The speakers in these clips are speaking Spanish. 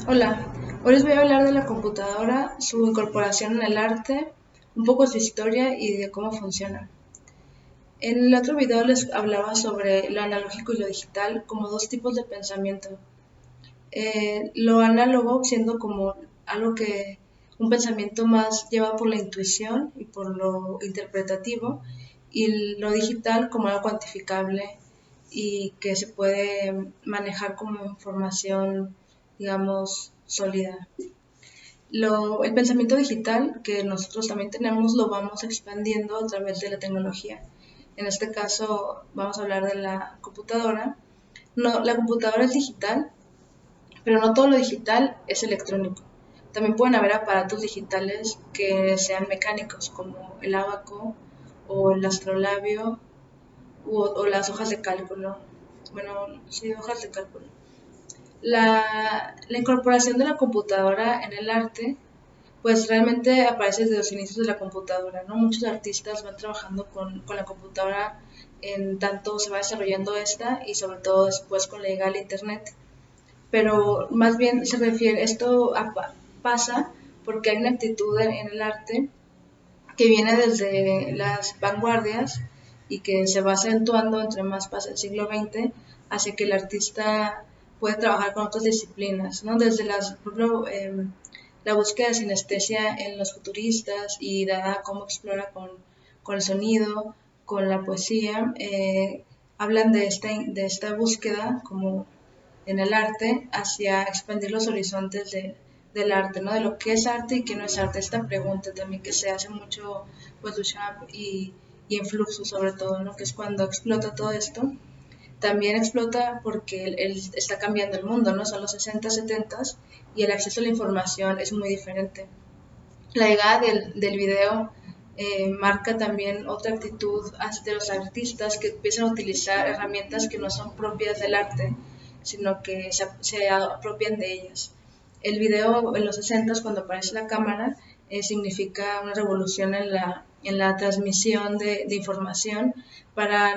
Hola, hoy les voy a hablar de la computadora, su incorporación en el arte, un poco su historia y de cómo funciona. En el otro video les hablaba sobre lo analógico y lo digital como dos tipos de pensamiento. Lo análogo siendo como algo que un pensamiento más lleva por la intuición y por lo interpretativo, y lo digital como algo cuantificable y que se puede manejar como información, digamos, sólida. El pensamiento digital que nosotros también tenemos lo vamos expandiendo a través de la tecnología. En este caso vamos a hablar de la computadora. No, la computadora es digital, pero no todo lo digital es electrónico. También pueden haber aparatos digitales que sean mecánicos, como el ábaco o el astrolabio o las hojas de cálculo. Bueno, sí, hojas de cálculo. La incorporación de la computadora en el arte pues realmente aparece desde los inicios de la computadora, ¿no? Muchos artistas van trabajando con la computadora en tanto se va desarrollando esta y sobre todo después con la llegada del internet. Pero más bien se refiere, pasa porque hay una actitud en el arte que viene desde las vanguardias y que se va acentuando entre más pasa el siglo XX, hacia que el artista puede trabajar con otras disciplinas, ¿no? Desde por ejemplo, la búsqueda de sinestesia en los futuristas y dada cómo explora con el sonido, con la poesía, hablan de esta búsqueda como en el arte hacia expandir los horizontes del arte, ¿no? De lo que es arte y qué no es arte. Esta pregunta también que se hace mucho, pues, Duchamp y en Fluxus sobre todo, ¿no? Que es cuando explota todo esto. También explota porque él está cambiando el mundo, ¿no? Son los 60, 70 y el acceso a la información es muy diferente. La llegada del video marca también otra actitud de los artistas que empiezan a utilizar herramientas que no son propias del arte, sino que se apropian de ellas. El video en los 60 cuando aparece la cámara, significa una revolución en la transmisión de información,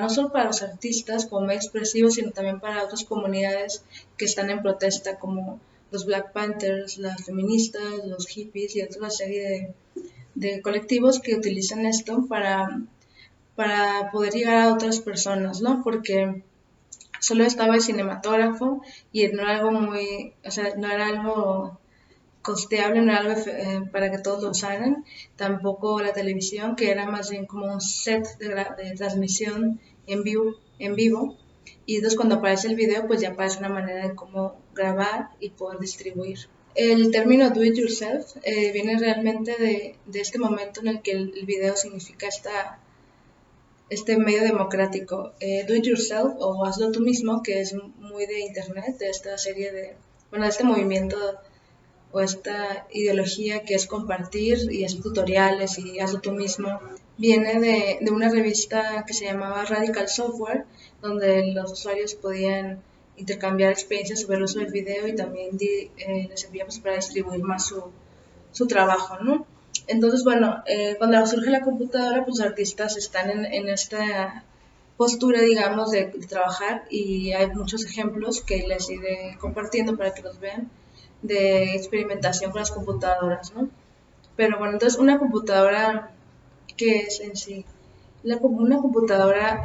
no solo para los artistas como medio expresivo, sino también para otras comunidades que están en protesta, como los Black Panthers, las feministas, los hippies y otra serie de colectivos que utilizan esto para poder llegar a otras personas, ¿no? Porque solo estaba el cinematógrafo y no era algo muy, o sea, no era algo costeable, no era algo para que todos lo usaran, tampoco la televisión, que era más bien como un set de transmisión en vivo, y entonces cuando aparece el video, pues ya aparece una manera de cómo grabar y poder distribuir. El término do it yourself viene realmente de este momento en el que el video significa este medio democrático. Do it yourself o hazlo tú mismo, que es muy de internet, de esta serie bueno, de este movimiento o esta ideología que es compartir y es tutoriales y hazlo tú mismo, viene de una revista que se llamaba Radical Software, donde los usuarios podían intercambiar experiencias sobre el uso del video y también les servía pues, para distribuir más su trabajo, ¿no? Entonces, bueno, cuando surge la computadora, pues los artistas están en esta postura, digamos, de trabajar y hay muchos ejemplos que les iré compartiendo para que los vean de experimentación con las computadoras, ¿no? Pero bueno, entonces una computadora, ¿qué es en sí? Una computadora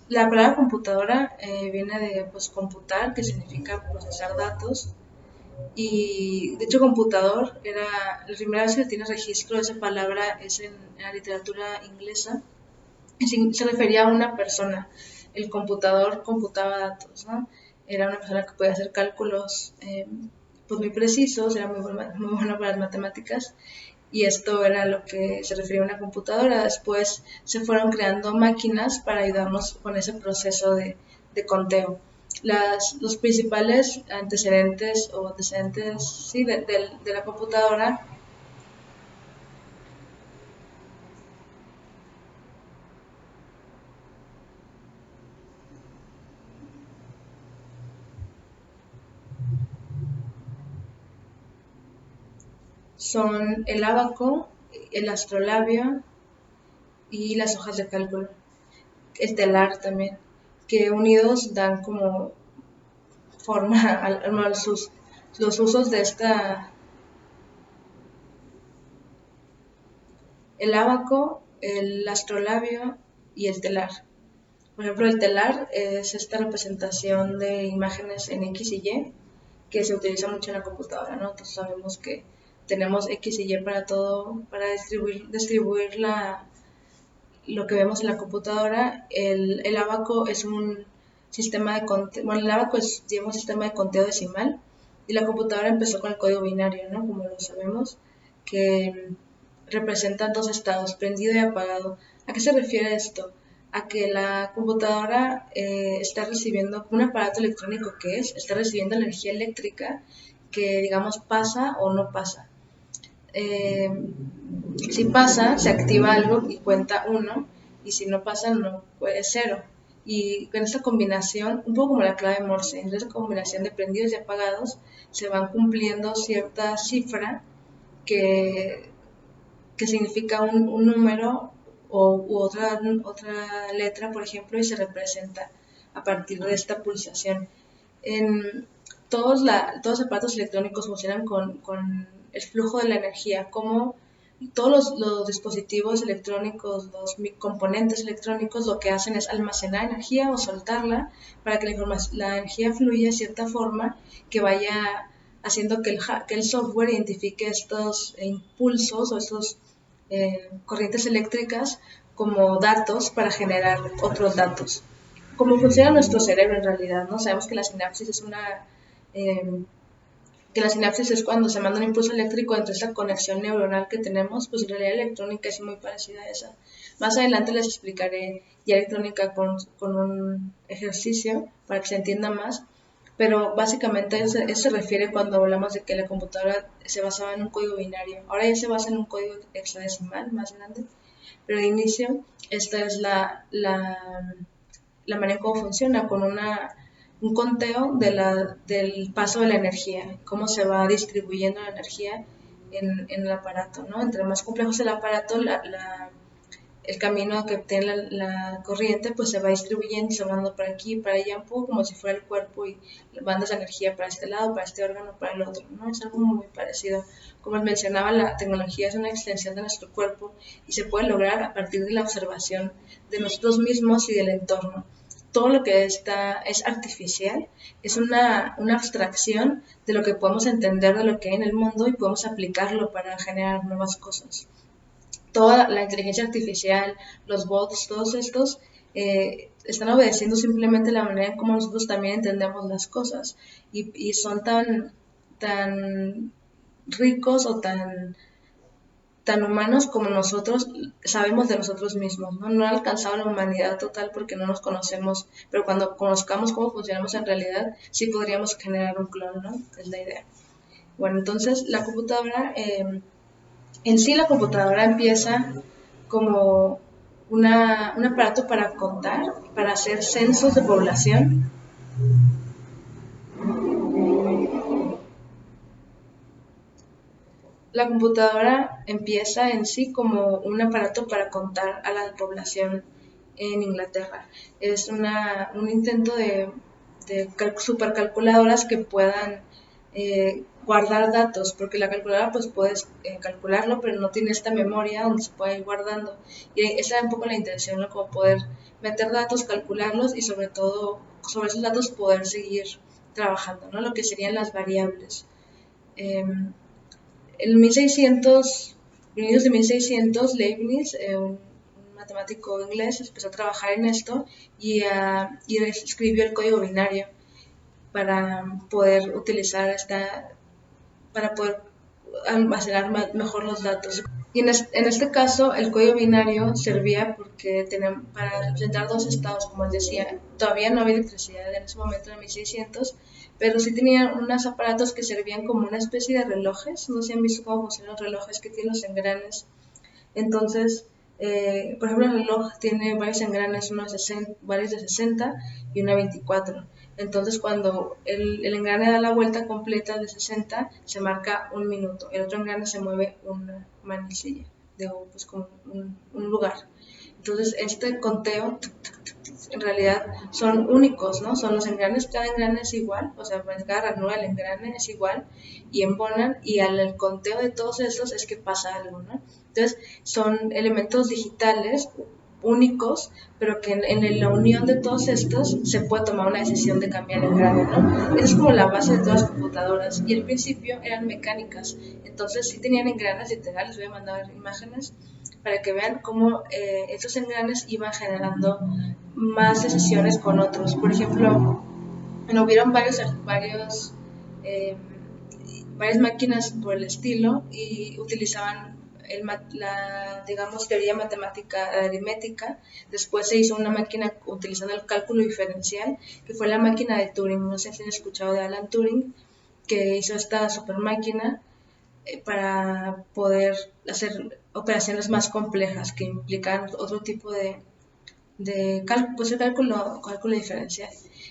la palabra computadora viene de pues computar, que significa procesar datos, y de hecho computador era, la primera vez que tiene registro de esa palabra es en la literatura inglesa, se refería a una persona. El computador computaba datos, ¿no? Era una persona que podía hacer cálculos pues muy precisos, era muy bueno para las matemáticas y esto era lo que se refería a una computadora. Después se fueron creando máquinas para ayudarnos con ese proceso de conteo. Los principales antecedentes sí, de la computadora son el ábaco, el astrolabio y las hojas de cálculo, el telar también, que unidos dan como forma a los usos de el ábaco, el astrolabio y el telar. Por ejemplo, el telar es esta representación de imágenes en X y Y que se utiliza mucho en la computadora, ¿no? Entonces sabemos que tenemos X y Y para todo, para distribuir lo que vemos en la computadora. El ábaco es un sistema de conteo, bueno, el ábaco es, digamos, un sistema de conteo decimal y la computadora empezó con el código binario, ¿no? Como lo sabemos, que representan dos estados, prendido y apagado. ¿A qué se refiere esto? A que la computadora está recibiendo un aparato electrónico que está recibiendo energía eléctrica que, digamos, pasa o no pasa. Eh, si pasa, se activa algo y cuenta 1, y si no pasa, no puede 0. Y con esta combinación, un poco como la clave Morse, en esta combinación de prendidos y apagados, se van cumpliendo cierta cifra que, que significa un número u otra letra, por ejemplo, y se representa a partir de esta pulsación. En todos los aparatos electrónicos funcionan con el flujo de la energía, como todos los dispositivos electrónicos, los componentes electrónicos, lo que hacen es almacenar energía o soltarla para que la energía fluya de cierta forma que vaya haciendo que el software identifique estos impulsos o estos corrientes eléctricas como datos para generar otros datos. Cómo funciona nuestro cerebro en realidad, ¿no? Sabemos que la sinapsis es cuando se manda un impulso eléctrico entre esta conexión neuronal que tenemos, pues en realidad la electrónica es muy parecida a esa. Más adelante les explicaré ya electrónica con un ejercicio para que se entienda más, pero básicamente eso se refiere cuando hablamos de que la computadora se basaba en un código binario. Ahora ya se basa en un código hexadecimal más grande, pero de inicio esta es la manera en cómo funciona, con un conteo del paso de la energía, cómo se va distribuyendo la energía en el aparato, ¿no? Entre más complejo es el aparato, el camino que obtiene la corriente, pues se va distribuyendo, se va mandando para aquí, para allá, un poco como si fuera el cuerpo y mandas energía para este lado, para este órgano, para el otro, ¿no? Es algo muy parecido. Como les mencionaba, la tecnología es una extensión de nuestro cuerpo y se puede lograr a partir de la observación de nosotros mismos y del entorno. Todo lo que está es artificial, es una abstracción de lo que podemos entender de lo que hay en el mundo y podemos aplicarlo para generar nuevas cosas. Toda la inteligencia artificial, los bots, todos estos están obedeciendo simplemente la manera en cómo nosotros también entendemos las cosas y son tan ricos o tan humanos como nosotros sabemos de nosotros mismos, ¿no? No ha alcanzado la humanidad total porque no nos conocemos, pero cuando conozcamos cómo funcionamos en realidad, sí podríamos generar un clon, ¿no? Es la idea. Bueno, entonces la computadora, en sí la computadora empieza como un aparato para contar, para hacer censos de población. La computadora empieza en sí como un aparato para contar a la población en Inglaterra. Es un intento de supercalculadoras que puedan guardar datos, porque la calculadora pues puedes calcularlo, pero no tiene esta memoria donde se puede ir guardando. Y esa es un poco la intención, ¿no? Como poder meter datos, calcularlos y sobre todo sobre esos datos poder seguir trabajando, ¿no? Lo que serían las variables. En 1600, inicios de 1600, Leibniz, un matemático inglés, empezó a trabajar en esto y escribió el código binario para poder para poder almacenar mejor los datos. Y en este caso, el código binario servía para representar dos estados, como les decía. Todavía no había electricidad en ese momento, en 1600, pero sí tenían unos aparatos que servían como una especie de relojes. No sé si han visto cómo funcionan los relojes que tienen los engranes. Entonces, por ejemplo, el reloj tiene varios engranes, varios de 60 y una 24. Entonces, cuando el engrane da la vuelta completa de 60, se marca un minuto. El otro engrane se mueve una manecilla, pues como un lugar. Entonces, este conteo en realidad son únicos, ¿no? Son los engranes, cada engrane es igual, o sea, pues cada ranura del engrane es igual y embonan, y al conteo de todos estos es que pasa algo, ¿no? Entonces, son elementos digitales únicos, pero que en la unión de todos estos se puede tomar una decisión de cambiar el engrane, ¿no? Esa es como la base de todas las computadoras, y al principio eran mecánicas, entonces sí tenían engranes literales. Les voy a mandar imágenes para que vean cómo estos engranes iban generando más decisiones con otros. Por ejemplo, hubieron eh, varias máquinas por el estilo, y utilizaban la, digamos, teoría matemática aritmética. Después se hizo una máquina utilizando el cálculo diferencial, que fue la máquina de Turing. No sé si han escuchado de Alan Turing, que hizo esta super máquina para poder hacer operaciones más complejas que implican otro tipo de cálculo, pues el cálculo diferencial.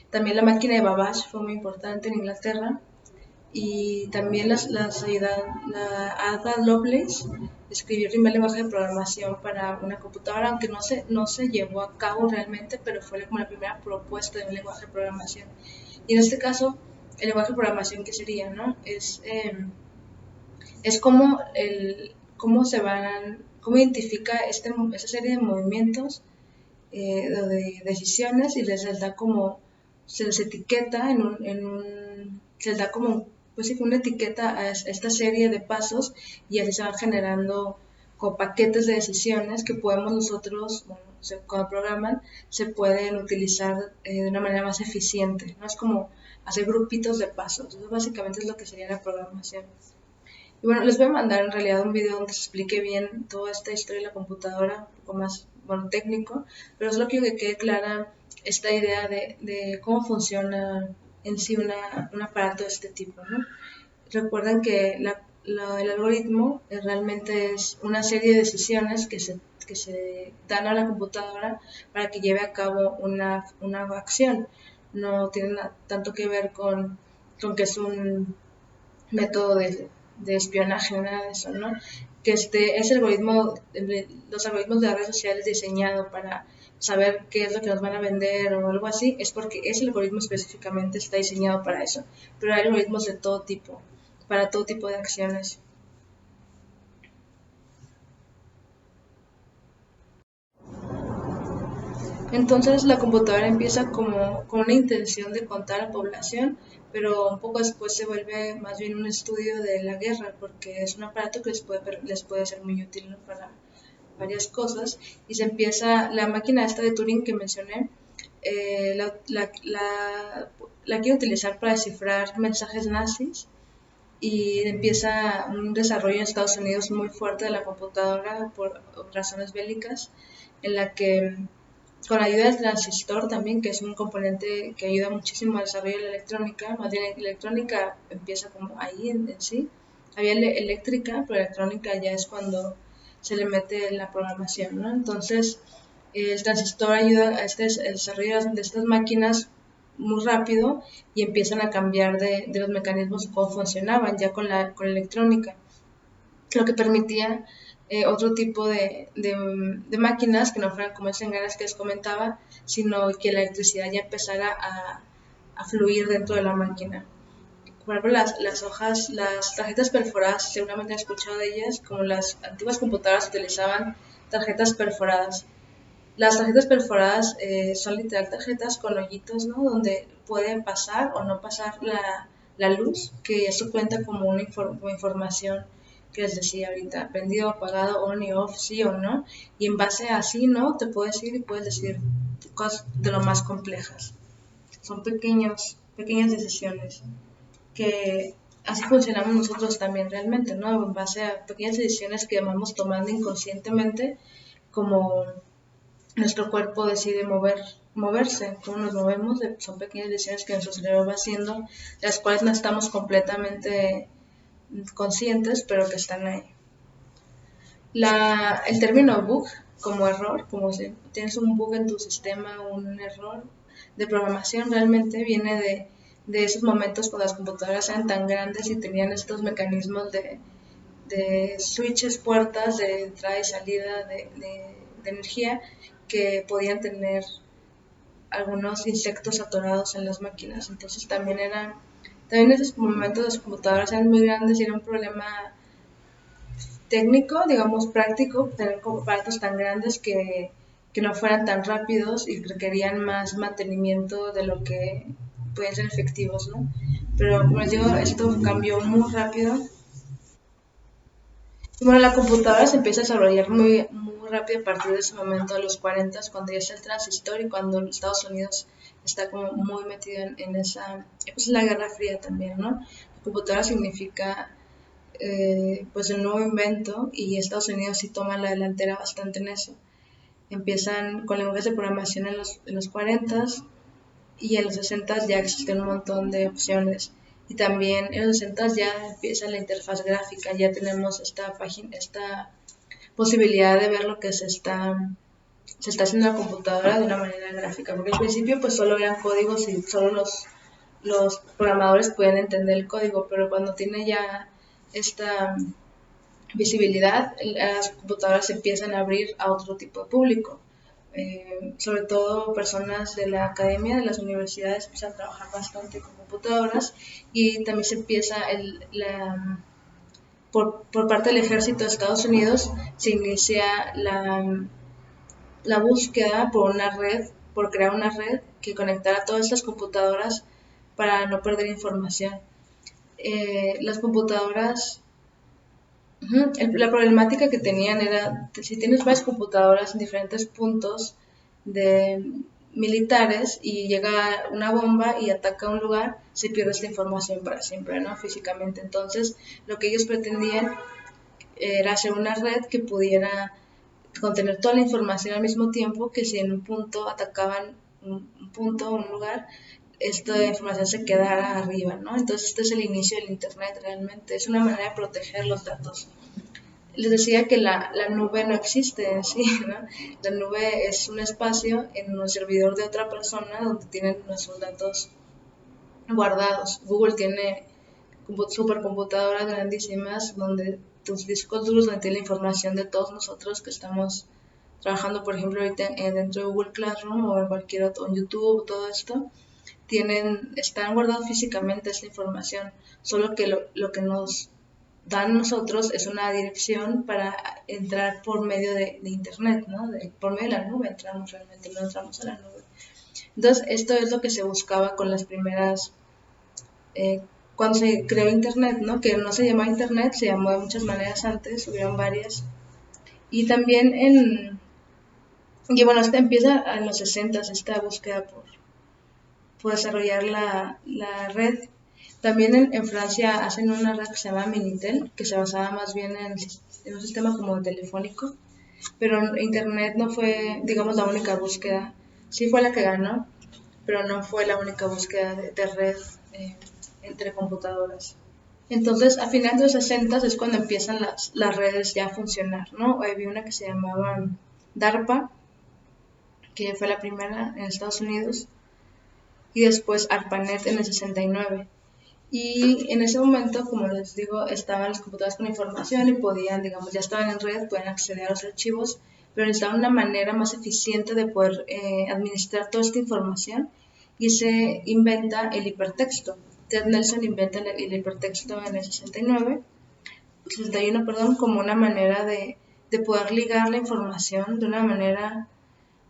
También la máquina de Babbage fue muy importante en Inglaterra, y también la Ada Lovelace escribió el primer lenguaje de programación para una computadora, aunque no se llevó a cabo realmente, pero fue como la primera propuesta de un lenguaje de programación. Y en este caso, el lenguaje de programación, ¿qué sería, no? Es como cómo identifica esta serie de movimientos, de decisiones, y da como, se les etiqueta se les da como, pues sí, una etiqueta a esta serie de pasos, y así se van generando como paquetes de decisiones que podemos nosotros, bueno, cuando programan, se pueden utilizar de una manera más eficiente, ¿no? Es como hacer grupitos de pasos. Eso básicamente es lo que sería la programación. Y bueno, les voy a mandar en realidad un video donde se explique bien toda esta historia de la computadora, un poco más, bueno, técnico, pero solo quiero que quede clara esta idea de cómo funciona en sí un aparato de este tipo, ¿no? Recuerden que el algoritmo realmente es una serie de decisiones que se dan a la computadora para que lleve a cabo una acción. No tiene tanto que ver con que es un método de espionaje, nada de eso, ¿no? Que ese algoritmo, los algoritmos de las redes sociales diseñado para saber qué es lo que nos van a vender o algo así, es porque ese algoritmo específicamente está diseñado para eso. Pero hay algoritmos de todo tipo, para todo tipo de acciones. Entonces la computadora empieza como con una intención de contar a la población, pero un poco después se vuelve más bien un estudio de la guerra, porque es un aparato que les puede ser muy útil, ¿no? Para varias cosas. Y se empieza, la máquina esta de Turing que mencioné, la quiero utilizar para descifrar mensajes nazis, y empieza un desarrollo en Estados Unidos muy fuerte de la computadora por razones bélicas, en la que con la ayuda del transistor también, que es un componente que ayuda muchísimo al desarrollo de la electrónica. Más bien la electrónica empieza como ahí en sí. Había eléctrica, pero electrónica ya es cuando se le mete la programación, ¿no? Entonces, el transistor ayuda a el desarrollo de estas máquinas muy rápido, y empiezan a cambiar de los mecanismos cómo funcionaban ya con la electrónica, lo que permitía otro tipo de máquinas que no fueran como esas engranes que les comentaba, sino que la electricidad ya empezara a fluir dentro de la máquina. Por ejemplo, las tarjetas perforadas, seguramente han escuchado de ellas, como las antiguas computadoras utilizaban tarjetas perforadas. Las tarjetas perforadas son literal tarjetas con hoyitos, ¿no? Donde puede pasar o no pasar la luz, que eso cuenta como una como información que les decía ahorita, prendido, apagado, on y off, sí o no. Y en base a sí, no, te puedes decir, y puedes decir cosas de lo más complejas. Son pequeñas decisiones que así funcionamos nosotros también realmente, ¿no? En base a pequeñas decisiones que vamos tomando inconscientemente, como nuestro cuerpo decide moverse, cómo nos movemos, son pequeñas decisiones que nuestro cerebro va haciendo, de las cuales no estamos completamente conscientes, pero que están ahí. El término bug, como error, como si tienes un bug en tu sistema, un error de programación, realmente viene de esos momentos cuando las computadoras eran tan grandes y tenían estos mecanismos de switches, puertas de entrada y salida de energía, que podían tener algunos insectos atorados en las máquinas. Entonces también en esos momentos las computadoras eran muy grandes y era un problema técnico, digamos práctico, tener aparatos tan grandes que no fueran tan rápidos y requerían más mantenimiento de lo que pueden ser efectivos, ¿no? Pero como les digo, esto cambió muy rápido. Y bueno, la computadora se empieza a desarrollar muy rápido a partir de ese momento, de los 40, cuando ya está el transistor y cuando Estados Unidos está como muy metido en esa, pues la Guerra Fría también, ¿no? La computadora significa pues el nuevo invento y Estados Unidos sí toma la delantera bastante en eso. Empiezan con lenguajes de programación en los 40 y en los 60 ya existen un montón de opciones. Y también en los 60 ya empieza la interfaz gráfica, ya tenemos esta posibilidad de ver lo que se está haciendo en la computadora de una manera gráfica. Porque al principio pues solo eran códigos y solo los programadores pueden entender el código, pero cuando tiene ya esta visibilidad, las computadoras se empiezan a abrir a otro tipo de público. Sobre todo personas de la academia, de las universidades, empiezan a trabajar bastante con computadoras y también se empieza por parte del ejército de Estados Unidos, se inicia la búsqueda por crear una red que conectara todas estas computadoras para no perder información. Las computadoras la problemática que tenían era, si tienes varias computadoras en diferentes puntos de militares y llega una bomba y ataca un lugar, se pierde esta información para siempre, ¿no? Físicamente. Entonces, lo que ellos pretendían era hacer una red que pudiera contener toda la información al mismo tiempo, que si en un punto atacaban un punto, un lugar, esta información se quedara arriba, ¿no? Entonces, este es el inicio del Internet realmente. Es una manera de proteger los datos. Les decía que la nube no existe en sí, ¿no? La nube es un espacio en un servidor de otra persona donde tienen nuestros datos guardados. Google tiene supercomputadoras grandísimas donde tus discos duros donde tiene la información de todos nosotros que estamos trabajando, por ejemplo, ahorita dentro de Google Classroom o en cualquier otro, en YouTube, todo esto, están guardados físicamente esta información, solo que lo que nos dan nosotros es una dirección para entrar por medio de Internet, ¿no? Por medio de la nube entramos realmente, no entramos a la nube. Entonces, esto es lo que se buscaba con las primeras, cuando se creó Internet, ¿no? Que no se llamaba Internet, se llamó de muchas maneras antes, hubieron varias. Y también y bueno, esta empieza en los 60, esta búsqueda por desarrollar la red. También en Francia hacen una red que se llama Minitel, que se basaba más bien en un sistema como telefónico, pero Internet no fue, digamos, la única búsqueda. Sí fue la que ganó, pero no fue la única búsqueda de red entre computadoras. Entonces, a finales de los 60 es cuando empiezan las redes ya a funcionar, ¿no? Había una que se llamaba DARPA, que fue la primera en Estados Unidos, y después ARPANET en el 69. Y en ese momento, como les digo, estaban las computadoras con información y podían, digamos, ya estaban en red, pueden acceder a los archivos, pero necesitaban una manera más eficiente de poder administrar toda esta información y se inventa el hipertexto. Ted Nelson inventa el hipertexto en el 61, perdón, como una manera de poder ligar la información de una manera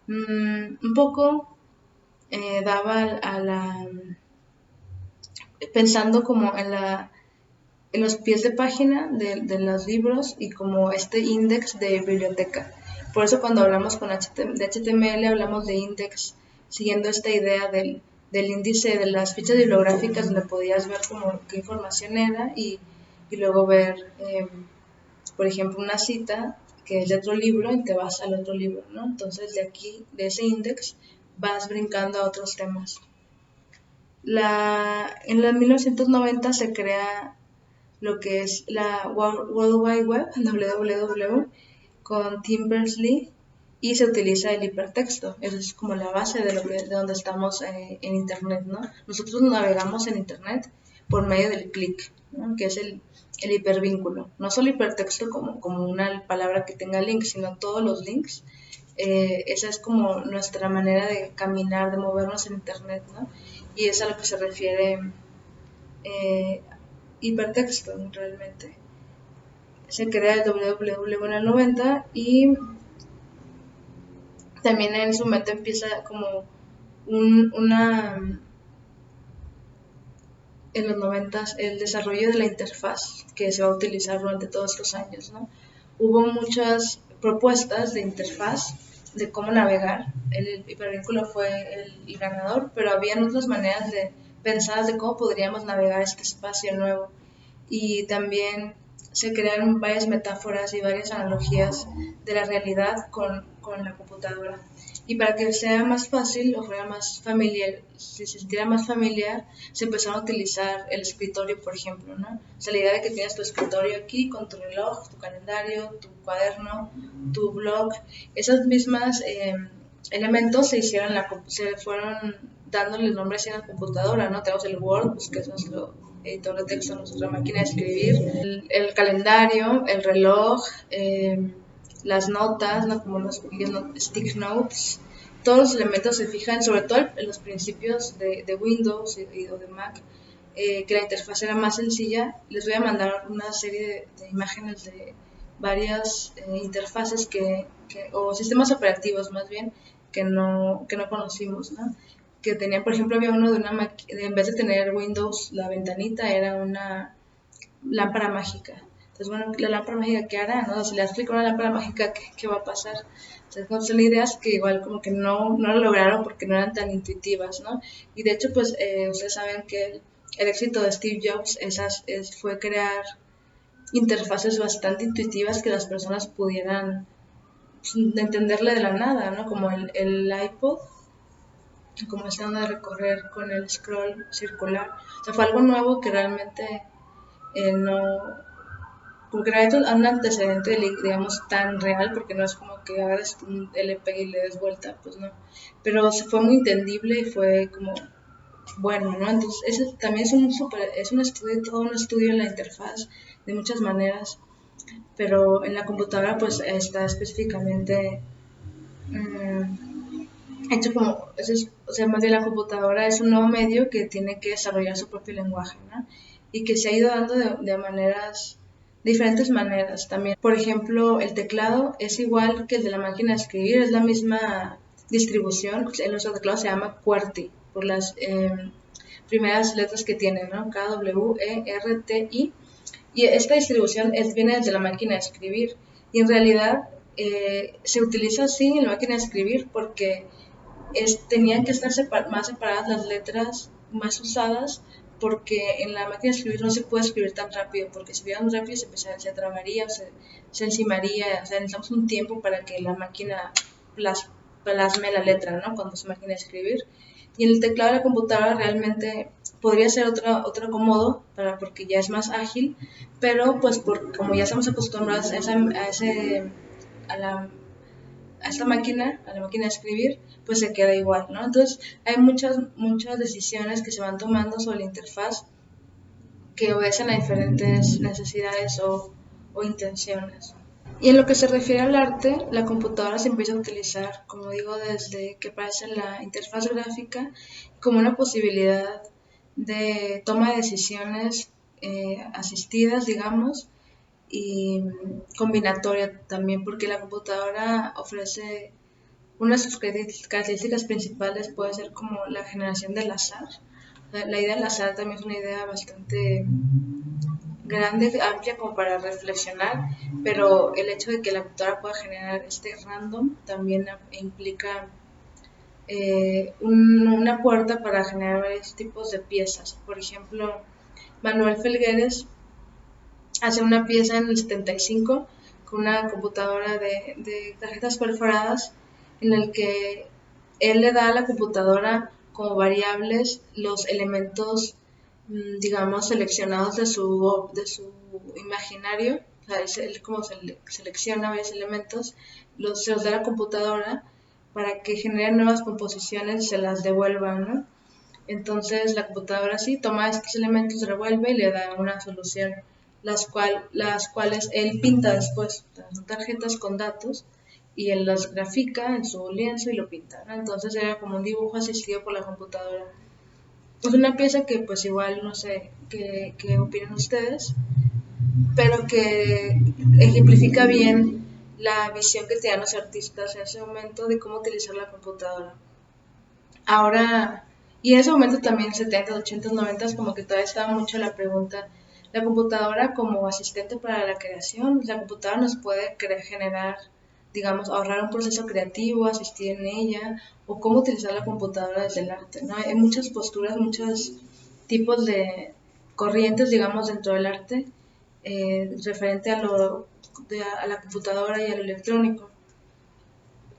un poco daba a la pensando como en los pies de página de los libros y como este index de biblioteca. Por eso cuando hablamos de HTML hablamos de index, siguiendo esta idea del índice de las fichas bibliográficas donde podías ver como qué información era y luego ver, por ejemplo, una cita que es de otro libro y te vas al otro libro, ¿no? Entonces de aquí, de ese index, vas brincando a otros temas. En los 1990 se crea lo que es la World Wide Web, www, con Tim Berners-Lee, y se utiliza el hipertexto. Eso es como la base de donde estamos en Internet, ¿no? Nosotros navegamos en Internet por medio del clic, ¿no? Que es el hipervínculo. No solo hipertexto como una palabra que tenga links, sino todos los links esa es como nuestra manera de caminar, de movernos en Internet, ¿no? Y es a lo que se refiere hipertexto, realmente. Se crea el www en el 90 y también en su momento empieza como una en los 90 el desarrollo de la interfaz que se va a utilizar durante todos estos años, ¿no? Hubo muchas propuestas de interfaz de cómo navegar. El hipervínculo fue el ganador, pero habían otras maneras de pensar de cómo podríamos navegar este espacio nuevo. Y también se crearon varias metáforas y varias analogías de la realidad con la computadora. Y para que sea más fácil o fuera más familiar, si se sintiera más familiar, se empezaron a utilizar el escritorio, por ejemplo, ¿no? O sea, la idea de que tienes tu escritorio aquí con tu reloj, tu calendario, tu cuaderno, tu blog, esas mismas elementos se fueron dándole nombres en la computadora, ¿no? Tenemos el Word, pues, que es nuestro editor de texto, nuestra máquina de escribir, el calendario, el reloj, las notas, ¿no? Como los stick notes, todos los elementos se fijan, sobre todo en los principios de Windows o de Mac, que la interfaz era más sencilla. Les voy a mandar una serie de imágenes de varias interfaces o sistemas operativos más bien, que no conocimos, ¿no? Que tenían, por ejemplo, había uno de una máquina, en vez de tener Windows, la ventanita era una lámpara mágica. Entonces, bueno, la lámpara mágica, ¿qué hará? ¿No? Si le explico una lámpara mágica, ¿qué va a pasar? Entonces, son ideas que igual como que no lo lograron porque no eran tan intuitivas, ¿no? Y de hecho, pues, ustedes saben que el éxito de Steve Jobs fue crear interfaces bastante intuitivas que las personas pudieran pues, entenderle de la nada, ¿no? Como el iPod, como esta onda de recorrer con el scroll circular. O sea, fue algo nuevo que realmente no, porque no hay un antecedente, digamos, tan real, porque no es como que agarres un LP y le des vuelta, pues no. Pero fue muy entendible y fue como bueno, ¿no? Entonces, ese también es un estudio, todo un estudio en la interfaz, de muchas maneras, pero en la computadora, pues está específicamente hecho como, o sea, más bien la computadora es un nuevo medio que tiene que desarrollar su propio lenguaje, ¿no? Y que se ha ido dando de maneras, diferentes maneras también. Por ejemplo, el teclado es igual que el de la máquina de escribir, es la misma distribución. En nuestro teclado se llama QWERTY, por las primeras letras que tiene, ¿no? K, W, E, R, T, I. Y esta distribución viene desde la máquina de escribir. Y en realidad se utiliza así en la máquina de escribir porque tenían que estar más separadas las letras más usadas porque en la máquina de escribir no se puede escribir tan rápido, porque si escribiéramos rápido se tramaría, se encimaría, o sea, necesitamos un tiempo para que la máquina plasme la letra, ¿no? Cuando se máquina de escribir. Y en el teclado de la computadora realmente podría ser otro acomodo, porque ya es más ágil, pero pues como ya estamos acostumbrados a esta máquina, a la máquina de escribir, pues se queda igual, ¿no? Entonces hay muchas decisiones que se van tomando sobre la interfaz que obedecen a diferentes necesidades o intenciones. Y en lo que se refiere al arte, la computadora se empieza a utilizar, como digo, desde que aparece la interfaz gráfica como una posibilidad de toma de decisiones asistidas, digamos, y combinatoria también, porque la computadora ofrece una de sus características principales puede ser como la generación del azar. La idea del azar también es una idea bastante grande, amplia como para reflexionar, pero el hecho de que la computadora pueda generar este random también implica una puerta para generar varios tipos de piezas. Por ejemplo, Manuel Felgueres hace una pieza en el 75 con una computadora de tarjetas perforadas en el que él le da a la computadora como variables los elementos, digamos, seleccionados de su imaginario. O sea, él como selecciona varios elementos, se los da a la computadora para que generen nuevas composiciones y se las devuelvan, ¿no? Entonces la computadora sí toma estos elementos, revuelve y le da una solución, las cuales él pinta después, son tarjetas con datos, y él las grafica en su lienzo y lo pinta, ¿no? Entonces era como un dibujo asistido por la computadora. Es una pieza que pues igual no sé qué opinan ustedes, pero que ejemplifica bien la visión que tenían los artistas en ese momento de cómo utilizar la computadora. Ahora, y en ese momento también, 70, 80, 90, como que todavía estaba mucho la pregunta, la computadora como asistente para la creación, la computadora nos puede generar, digamos, ahorrar un proceso creativo, asistir en ella, o cómo utilizar la computadora desde el arte, ¿no? Hay muchas posturas, muchos tipos de corrientes, digamos, dentro del arte, referente a la computadora y a lo electrónico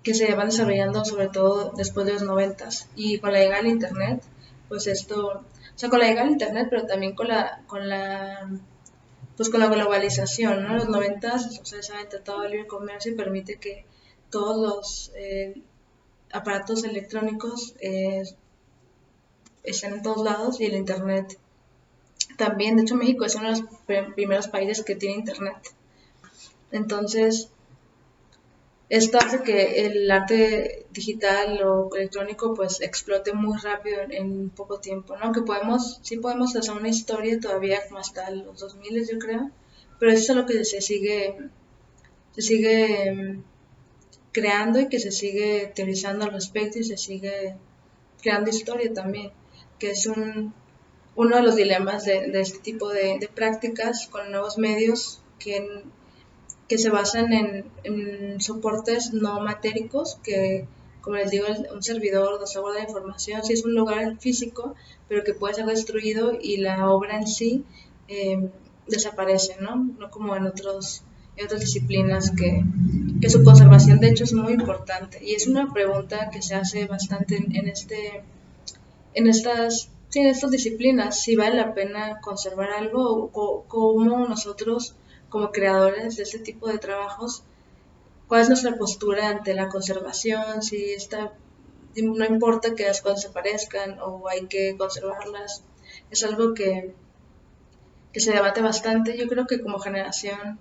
que se van desarrollando sobre todo después de los noventas y con la llegada del internet, pues esto, o sea, con la llegada del internet, pero también pues con la globalización, ¿no? Los noventas, ustedes saben, tratado de libre comercio y permite que todos los aparatos electrónicos estén en todos lados y el internet también. De hecho, México es uno de los primeros países que tiene internet. Entonces, esto hace que el arte digital o electrónico pues explote muy rápido en poco tiempo, ¿no? Que sí podemos hacer una historia todavía como hasta los 2000 yo creo, pero eso es lo que se sigue creando y que se sigue teorizando al respecto y se sigue creando historia también, que es uno de los dilemas de este tipo de prácticas con nuevos medios que se basan en soportes no matéricos, que, como les digo, un servidor de software de información sí es un lugar físico, pero que puede ser destruido y la obra en sí desaparece, ¿no? No como en otras disciplinas que su conservación de hecho es muy importante. Y es una pregunta que se hace bastante en estas disciplinas, si vale la pena conservar algo o cómo nosotros como creadores de este tipo de trabajos, cuál es nuestra postura ante la conservación, si no importa que las cosas se parezcan o hay que conservarlas, es algo que se debate bastante. Yo creo que como generación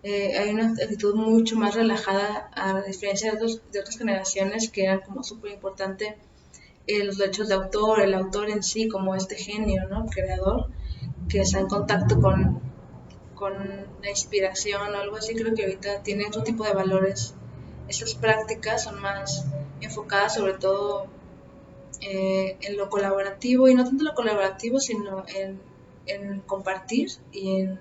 hay una actitud mucho más relajada a diferencia de otras generaciones que eran como súper importante los derechos de autor, el autor en sí como este genio, ¿no? Creador, que está en contacto con la inspiración o algo así. Creo que ahorita tiene otro tipo de valores. Estas prácticas son más enfocadas sobre todo en lo colaborativo, y no tanto lo colaborativo, sino en compartir y en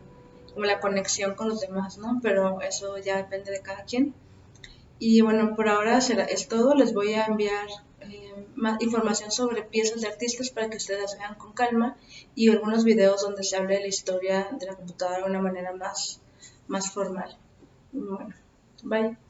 como la conexión con los demás, ¿no? Pero eso ya depende de cada quien. Y bueno, por ahora es todo. Les voy a enviar más información sobre piezas de artistas para que ustedes vean con calma y algunos videos donde se hable de la historia de la computadora de una manera más formal. Bueno, bye.